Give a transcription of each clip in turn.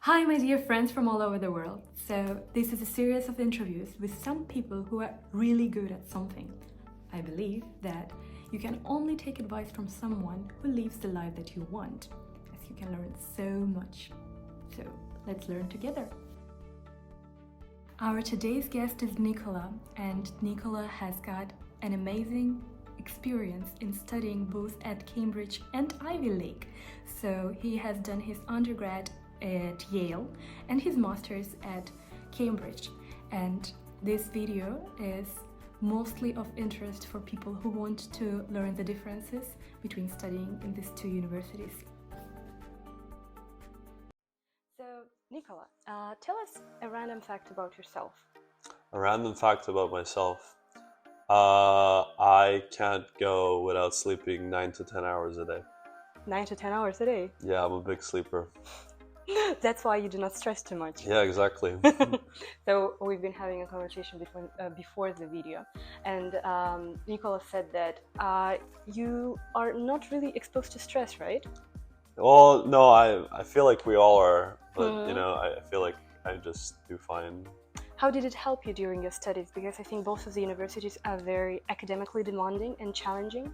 Hi, my dear friends from all over the world. So, this is a series of interviews with some people who are really good at something. I believe that you can only take advice from someone who lives the life that you want, as you can learn so much. So, let's learn together. Our today's guest is Nicola, and Nicola has got an amazing experience in studying both at Cambridge and Ivy League. So, he has done his undergrad at Yale and his master's at Cambridge, and this video is mostly of interest for people who want to learn the differences between studying in these two universities. So, Nicola, tell us a random fact about yourself. A random fact about myself. I can't go without sleeping 9 to 10 hours a day. 9 to 10 hours a day? Yeah, I'm a big sleeper. That's why you do not stress too much. Yeah, exactly. So we've been having a conversation before the video, and Nicola said that you are not really exposed to stress, right? Well, no, I feel like we all are, but I feel like I just do fine. How did it help you during your studies? Because I think both of the universities are very academically demanding and challenging.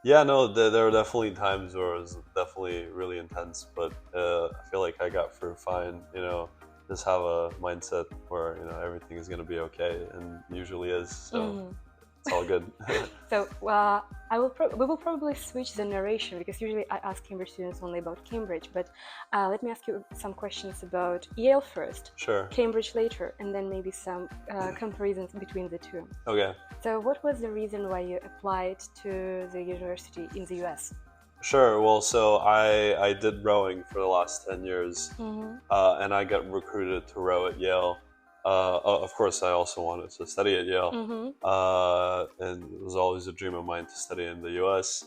Yeah, no, there were definitely times where it was definitely really intense, but I feel like I got through fine. Just have a mindset where everything is gonna be okay, and usually is. So it's all good. So we will probably switch the narration, because usually I ask Cambridge students only about Cambridge, but let me ask you some questions about Yale first, Sure. Cambridge later, and then maybe some comparisons between the two. Okay. So what was the reason why you applied to the university in the US? Sure. Well, so I did rowing for the last 10 years, and I got recruited to row at Yale. Of course, I also wanted to study at Yale, and it was always a dream of mine to study in the US.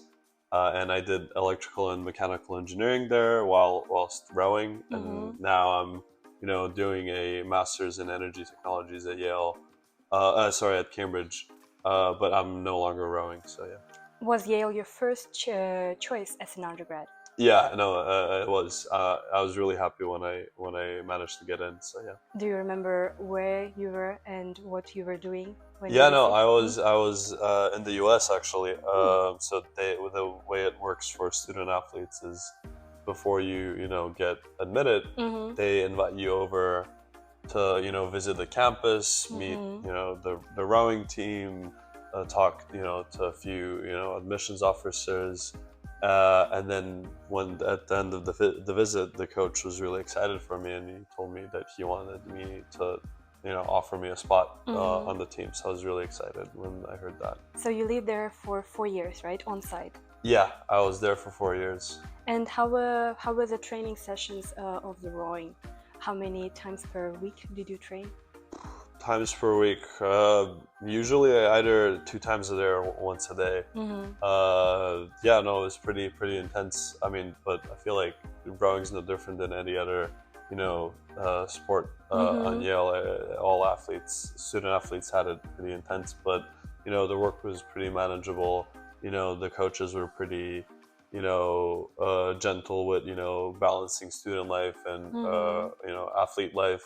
And I did electrical and mechanical engineering there whilst rowing, and now I'm doing a master's in energy technologies at Yale. At Cambridge, but I'm no longer rowing. So yeah. Was Yale your first choice as an undergrad? Yeah, no, it was. I was really happy when I managed to get in. So yeah. Do you remember where you were and what you were doing when Yeah, you no, received? I was in the U.S. actually. So the way it works for student athletes is before you get admitted, they invite you over to visit the campus, meet the rowing team, talk to a few admissions officers. And then at the end of the visit, the coach was really excited for me, and he told me that he wanted me to, offer me a spot on the team. So I was really excited when I heard that. So you lived there for 4 years, right, on site? Yeah, I was there for 4 years. And how were the training sessions of the rowing? How many times per week did you train? Times per week, usually either 2 times a day or once a day. Yeah, no, it was pretty intense. I mean, but I feel like rowing's no different than any other sport on Yale. All student athletes had it pretty intense, but the work was pretty manageable. The coaches were pretty gentle with balancing student life and athlete life.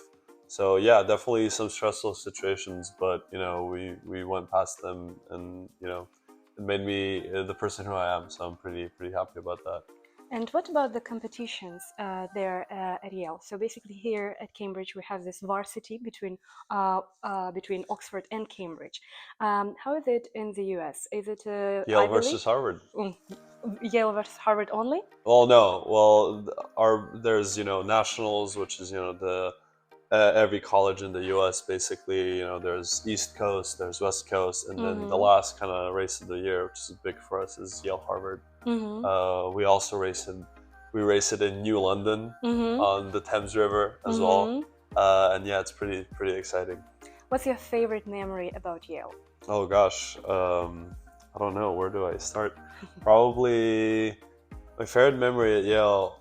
So yeah, definitely some stressful situations, but we went past them, and it made me the person who I am. So I'm pretty happy about that. And what about the competitions there at Yale? So basically, here at Cambridge, we have this varsity between Oxford and Cambridge. How is it in the US? Is it Yale Ivy versus League? Harvard. Yale versus Harvard only? Well, no. Well, there's nationals, which is the every college in the U.S. basically. There's East Coast, there's West Coast, and then the last kind of race of the year, which is big for us, is Yale Harvard. We also race it in New London on the Thames River as well, and yeah, it's pretty exciting. What's your favorite memory about Yale? Oh gosh, I don't know. Where do I start? Probably my favorite memory at Yale,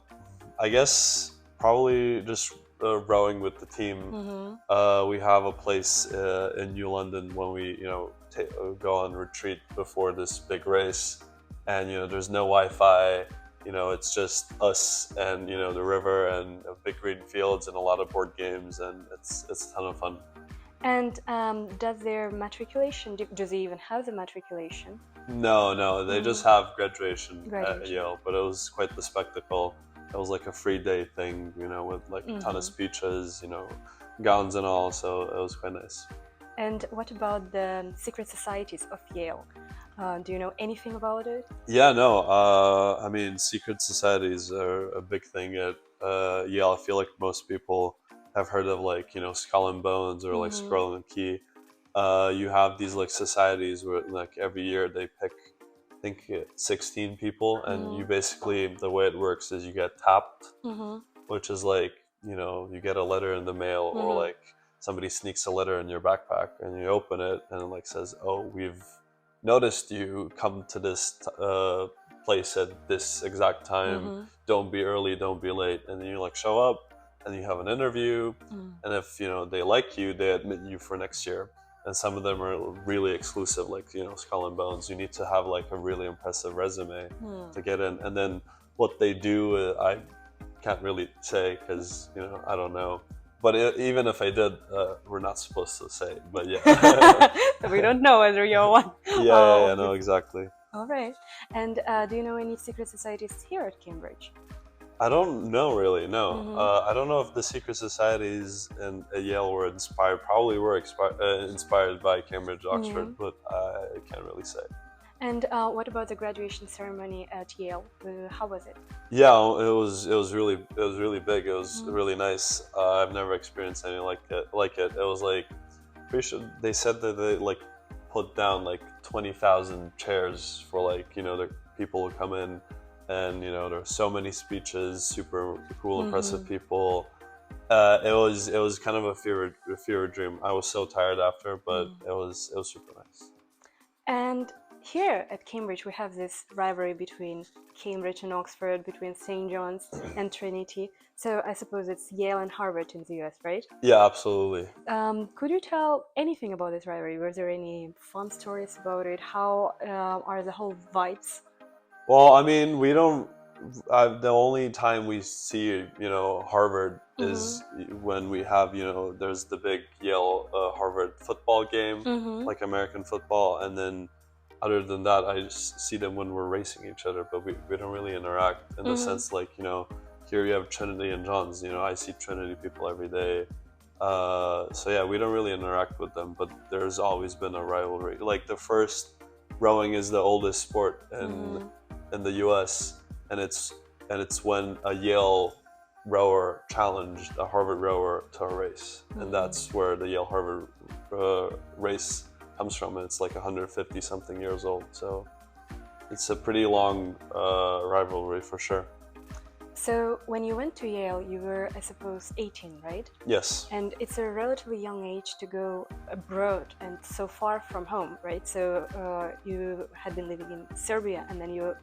I guess, probably just rowing with the team. We have a place in New London when we go on retreat before this big race, and there's no Wi-Fi, it's just us and the river and big green fields and a lot of board games, and it's a ton of fun. And does their matriculation, do they even have the matriculation? No, they just have graduation at Graduation. Yale, but it was quite the spectacle. It was like a free day thing, with like a ton of speeches, gowns and all, so it was quite nice. And what about the secret societies of Yale? Do you know anything about it? Yeah, no. I mean, secret societies are a big thing at Yale. I feel like most people have heard of like Skull and Bones or like Squirrel and Key. You have these like societies where like every year they pick, I think 16 people, and you basically, the way it works is you get tapped, which is like you get a letter in the mail, or like somebody sneaks a letter in your backpack and you open it and it like says, oh, we've noticed you come to this place at this exact time. Don't be early, don't be late. And then you like show up and you have an interview, and if they like you, they admit you for next year. And some of them are really exclusive, like Skull and Bones. You need to have like a really impressive resume to get in. And then what they do, I can't really say because I don't know. But even if I did, we're not supposed to say. But yeah, so we don't know whether you're one. Yeah, no, exactly. All right. And do you know any secret societies here at Cambridge? I don't know really. No, I don't know if the secret societies at Yale were inspired. Probably were inspired by Cambridge, Oxford, but I can't really say. And what about the graduation ceremony at Yale? How was it? Yeah, it was really big. It was really nice. I've never experienced anything like it. It was like, pretty sure they said that they like put down like 20,000 chairs for like the people who come in, and there's so many speeches, super cool, impressive people. It was kind of a fever dream. I was so tired after, but it was super nice. And here at Cambridge, we have this rivalry between Cambridge and Oxford, between St. John's and Trinity. So I suppose it's Yale and Harvard in the US, right? Yeah, absolutely. Could you tell anything about this rivalry? Were there any fun stories about it? How are the whole vibes? Well, I mean, we don't. The only time we see, Harvard is when we have, there's the big Yale Harvard football game, like American football, and then other than that, I just see them when we're racing each other, but we don't really interact in the sense like, here you have Trinity and Johns, I see Trinity people every day. So yeah, we don't really interact with them, but there's always been a rivalry. Like the first rowing is the oldest sport in the US, and it's when a Yale rower challenged a Harvard rower to a race, and that's where the Yale Harvard race comes from. And it's like 150 something years old, so it's a pretty long rivalry for sure. So when you went to Yale, you were, I suppose, 18, right? Yes. And it's a relatively young age to go abroad and so far from home, right? So you had been living in Serbia and then you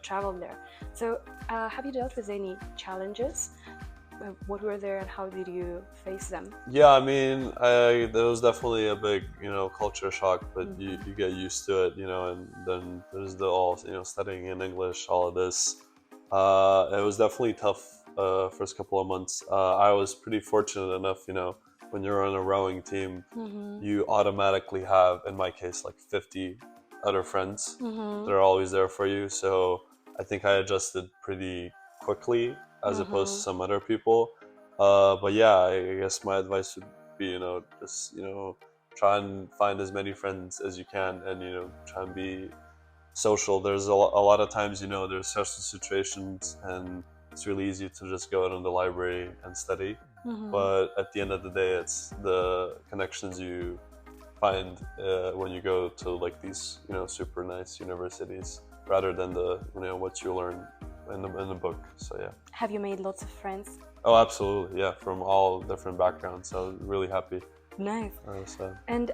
traveled there. So have you dealt with any challenges? What were there and how did you face them? Yeah, I mean, there was definitely a big, culture shock, but you get used to it, and then there's studying in English, all of this. It was definitely tough first couple of months. I was pretty fortunate enough, when you're on a rowing team, you automatically have, in my case, like 50 other friends. They're always there for you. So I think I adjusted pretty quickly as opposed to some other people. But yeah, I guess my advice would be, just, try and find as many friends as you can, and, try and be social. There's a lot of times, there's social situations and it's really easy to just go out in the library and study. But at the end of the day, it's the connections you find when you go to like these, super nice universities, rather than the, what you learn in the book. So yeah. Have you made lots of friends? Oh, absolutely. Yeah. From all different backgrounds. So I was really happy. Nice. And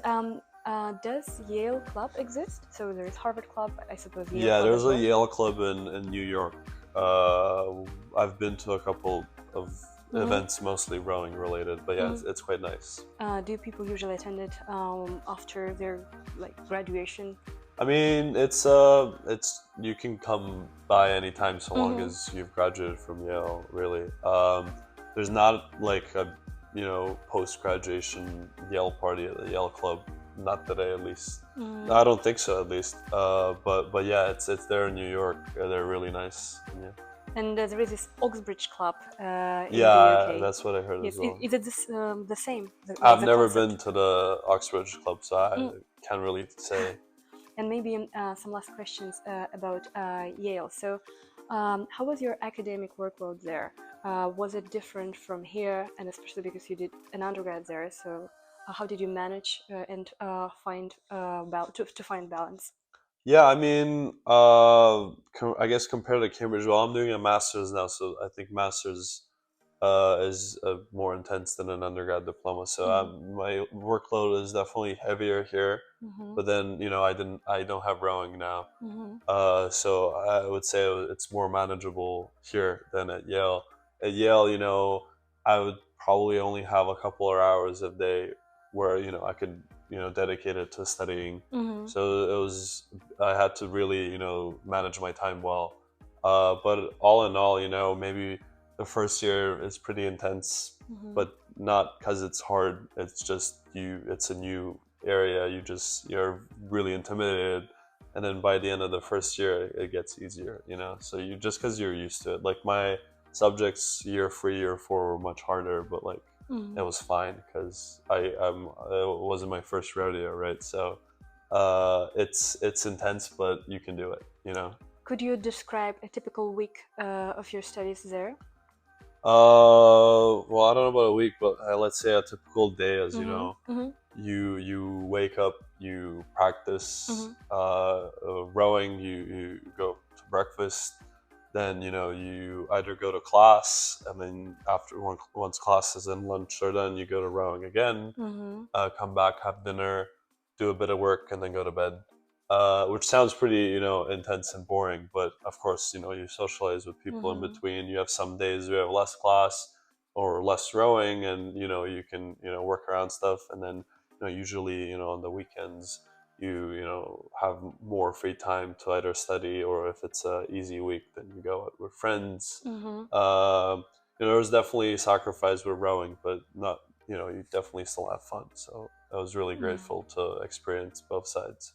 does Yale Club exist? So there's Harvard Club, I suppose. Yale Club there's a Yale Club in New York. I've been to a couple of events, mostly rowing related, but yeah, it's quite nice. Do people usually attend it after their graduation? I mean, it's you can come by anytime so long as you've graduated from Yale. Really, there's not like a post graduation Yale party at the Yale club. Not today, at least. I don't think so, at least. But yeah, it's there in New York. They're really nice. Yeah. And there is this Oxbridge Club in the Yeah, UK. that's what I heard as well. Is it the same? I've The never concept? been to the Oxbridge Club, so I can't really say. And maybe some last questions about Yale. So, how was your academic workload there? Was it different from here, and especially because you did an undergrad there? So, how did you manage and find to find balance? Yeah, I mean, I guess compared to Cambridge, well, I'm doing a master's now, so I think master's is more intense than an undergrad diploma. So my workload is definitely heavier here. But then I don't have rowing now. So I would say it's more manageable here than at Yale. At Yale, I would probably only have a couple of hours a day where I could dedicate it to studying. So I had to really manage my time well. But all in all, maybe the first year is pretty intense, but not because it's hard. It's just it's a new area. You're really intimidated, and then by the end of the first year it gets easier, so you just because you're used to it. Like my subjects year 3, year 4 were much harder, but like it was fine because it wasn't my first rodeo, right? So it's intense, but you can do it. Could you describe a typical week of your studies there? Well, I don't know about a week, but let's say a typical day, as you wake up, you practice rowing, you go to breakfast, then you either go to class, and then after once classes and lunch are done, you go to rowing again, come back, have dinner, do a bit of work, and then go to bed. Which sounds pretty, intense and boring, but of course, you socialize with people in between. You have some days you have less class or less rowing, and you can work around stuff, and then usually on the weekends you have more free time to either study, or if it's a easy week, then you go out with friends. There was definitely sacrifice with rowing, but not you definitely still have fun. So I was really grateful to experience both sides.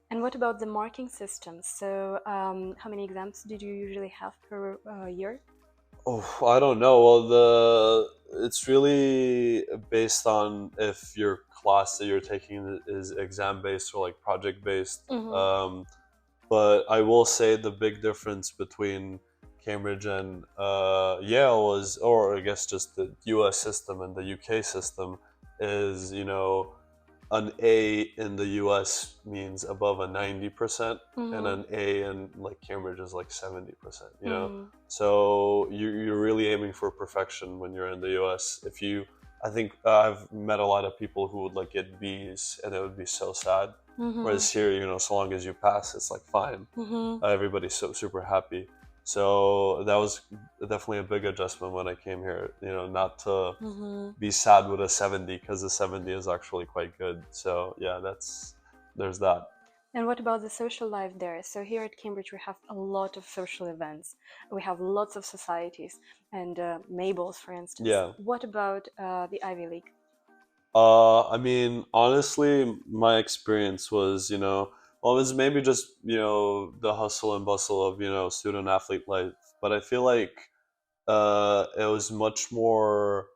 And what about the marking system? So, how many exams did you usually have per year? Oh, I don't know. Well, it's really based on if your class that you're taking is exam based or like project based. But I will say the big difference between Cambridge and Yale was, or I guess just the U.S. system and the U.K. system, is an A in the US means above a 90%, and an A in like Cambridge is like 70%, So you're really aiming for perfection when you're in the US. I think I've met a lot of people who would like get B's and it would be so sad. Whereas here, so long as you pass, it's like fine. Everybody's so super happy. So that was definitely a big adjustment when I came here, not to be sad with a 70, because a 70 is actually quite good. So yeah, there's that. And what about the social life there? So here at Cambridge, we have a lot of social events. We have lots of societies and Mabel's, for instance. Yeah. What about the Ivy League? I mean, honestly, my experience was, well, it was maybe just, the hustle and bustle of, student athlete life. But I feel like it was much more,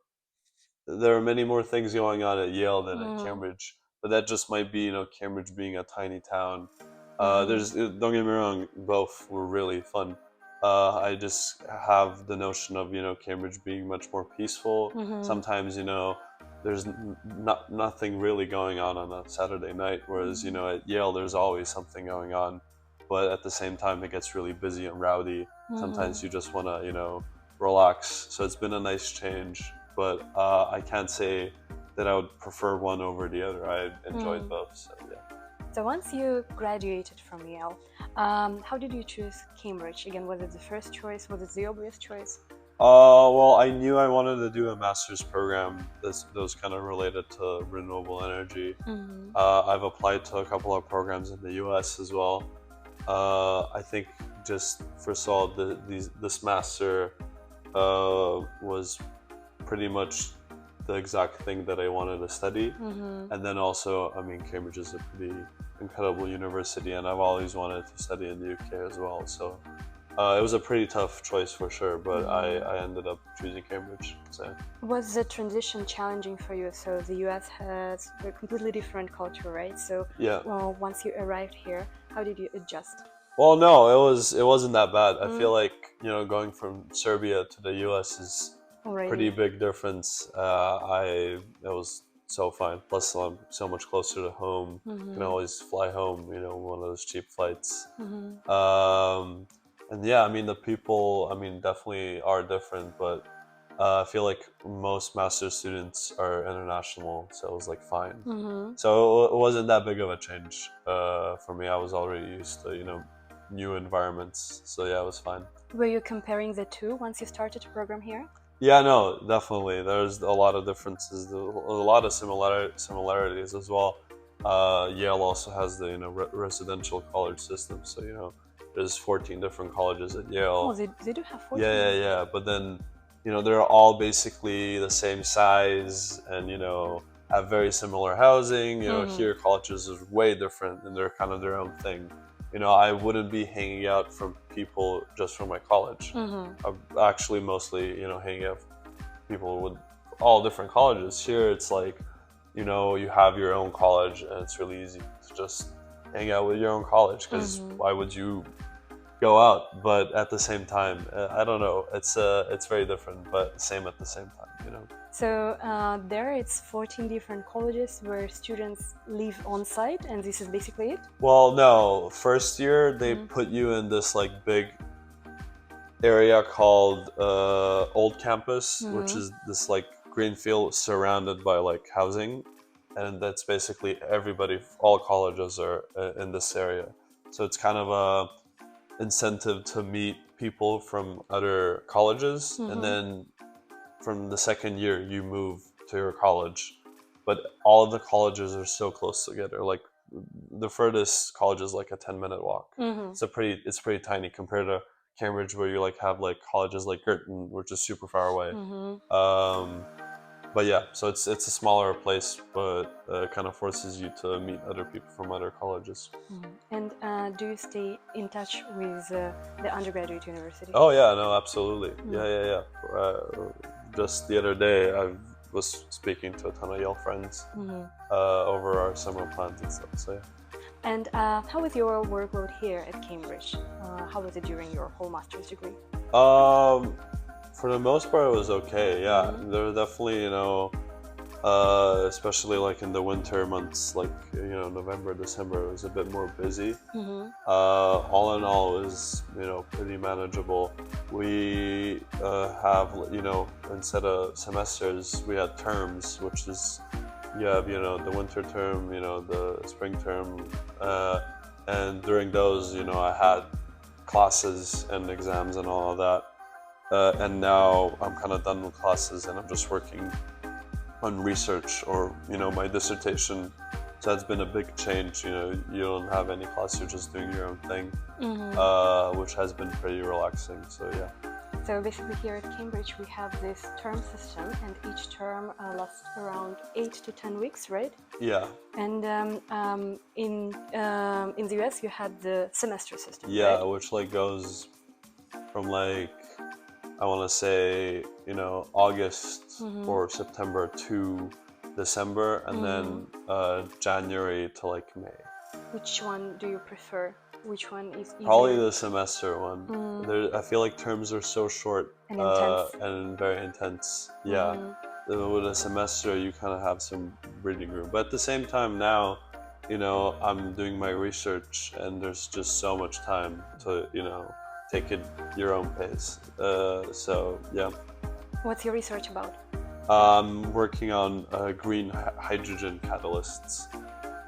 there are many more things going on at Yale than at Cambridge. But that just might be, Cambridge being a tiny town. Don't get me wrong, both were really fun. I just have the notion of, Cambridge being much more peaceful. Sometimes, there's nothing really going on a Saturday night, whereas at Yale there's always something going on, but at the same time it gets really busy and rowdy. Sometimes you just want to relax. So it's been a nice change, but I can't say that I would prefer one over the other. I enjoyed both. So yeah. So once you graduated from Yale, how did you choose Cambridge? Again, was it the first choice? Was it the obvious choice? Well, I knew I wanted to do a master's program that was kind of related to renewable energy. I've applied to a couple of programs in the U.S. as well. I think just first of all, this master was pretty much the exact thing that I wanted to study. And then also, I mean, Cambridge is a pretty incredible university, and I've always wanted to study in the UK as well. So it was a pretty tough choice for sure, but I ended up choosing Cambridge. So. Was the transition challenging for you? So the US has a completely different culture, right? So yeah. Well, once you arrived here, how did you adjust? Well, no, it wasn't that bad. I feel like, you know, going from Serbia to the US is pretty big difference. It was so fine. Plus, I'm so much closer to home. You can always fly home, you know, one of those cheap flights. And yeah, I mean, the people, I mean, definitely are different, but I feel like most master's students are international, so it was like fine. So it wasn't that big of a change for me. I was already used to, you know, new environments, so yeah, it was fine. Were you comparing the two once you started the program here? Yeah, no, definitely. There's a lot of differences, a lot of similarities as well. Yale also has the, you know, residential college system, so, you know, there's 14 different colleges at Yale. Oh, they do have 14? Yeah. But then, you know, they're all basically the same size and, you know, have very similar housing. You know, here colleges are way different and they're kind of their own thing. You know, I wouldn't be hanging out from people just from my college. I'm actually mostly, you know, hanging out with people with all different colleges. Here it's like, you know, you have your own college and it's really easy to just hang out with your own college because why would you go out? But at the same time, I don't know, it's very different, but same at the same time, you know. So there it's 14 different colleges where students live on site, and this is basically it? Well, no, first year they put you in this like big area called Old Campus, which is this like green field surrounded by like housing. And that's basically everybody, all colleges are in this area. So it's kind of a incentive to meet people from other colleges. And then from the second year, you move to your college. But all of the colleges are so close together. Like the furthest college is like a 10-minute walk. It's pretty tiny compared to Cambridge, where you like have like colleges like Girton, which is super far away. But yeah, so it's a smaller place, but it kind of forces you to meet other people from other colleges. And do you stay in touch with the undergraduate university? Oh yeah, no, absolutely. Yeah. Just the other day, I was speaking to a ton of Yale friends over our summer plans and stuff. So yeah. And how was your workload here at Cambridge? How was it during your whole master's degree? For the most part, it was okay. Yeah, there were definitely, you know, especially like in the winter months, like, you know, November, December, it was a bit more busy. All in all, it was, you know, pretty manageable. We have, you know, instead of semesters, we had terms, which is, you have, you know, the winter term, you know, the spring term, and during those, you know, I had classes and exams and all of that. And now I'm kind of done with classes and I'm just working on research or, you know, my dissertation. So that's been a big change. You know, you don't have any class, you're just doing your own thing, which has been pretty relaxing. So yeah. So basically here at Cambridge we have this term system, and each term lasts around 8 to 10 weeks, right? Yeah. And in the US you had the semester system, yeah, right? Which like goes from like, I want to say, you know, August or September to December, and then January to like May. Which one do you prefer? Which one is easier? Probably the semester one. I feel like terms are so short and intense. And very intense. Yeah. With a semester, you kind of have some breathing room. But at the same time now, you know, I'm doing my research and there's just so much time to, you know, take it your own pace. So, yeah. What's your research about? I'm working on green hydrogen catalysts.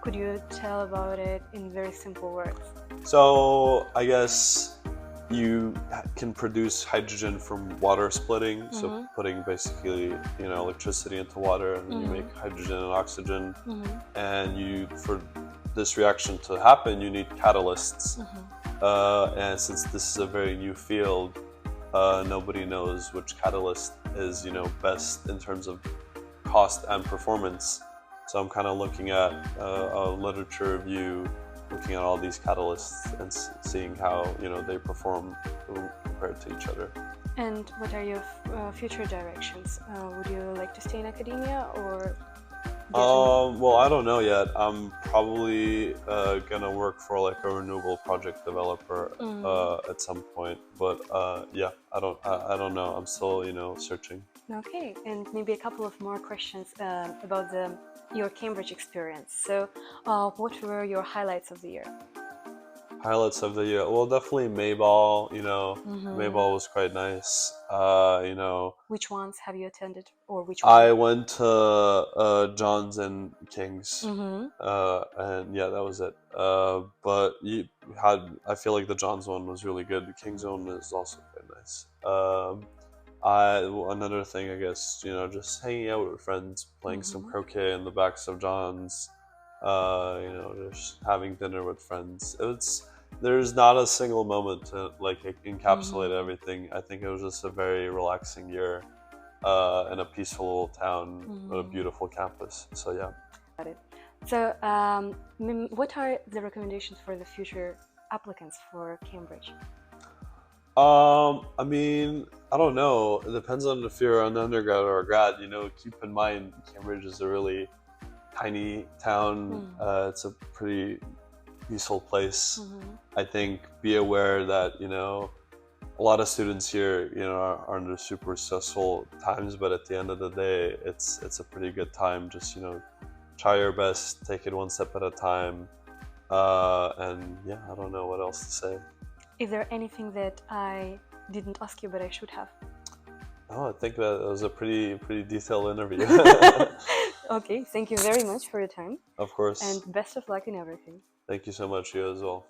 Could you tell about it in very simple words? So, I guess you can produce hydrogen from water splitting, so putting basically electricity into water, and then you make hydrogen and oxygen. And for this reaction to happen, you need catalysts. And since this is a very new field, nobody knows which catalyst is best in terms of cost and performance. So I'm kind of looking at a literature review, looking at all these catalysts and seeing how they perform compared to each other. And what are your future directions? Would you like to stay in academia or? Well, I don't know yet. I'm probably gonna work for like a renewable project developer at some point. But yeah, I don't know. I'm still searching. Okay, and maybe a couple of more questions about your Cambridge experience. So, what were your highlights of the year? Highlights of the year? Well, definitely Mayball. Mayball was quite nice. Which ones have you attended, or which I one? went to John's and King's, and yeah, that was it. But I feel like the John's one was really good. The King's one is also quite nice. Another thing, I guess, just hanging out with friends, playing some croquet in the backs of John's, just having dinner with friends. There's not a single moment to like encapsulate everything. I think it was just a very relaxing year in a peaceful little town with a beautiful campus. So yeah. Got it. So, what are the recommendations for the future applicants for Cambridge? I mean, I don't know. It depends on if you're an undergrad or a grad. Keep in mind Cambridge is a really tiny town. It's a pretty peaceful place. I think be aware that a lot of students here are under super stressful times, but at the end of the day, it's a pretty good time. Just try your best, take it one step at a time, and yeah, I don't know what else to say. Is there anything that I didn't ask you but I should have? Oh, I think that was a pretty detailed interview. Okay, thank you very much for your time. Of course. And best of luck in everything. Thank you so much, you as well.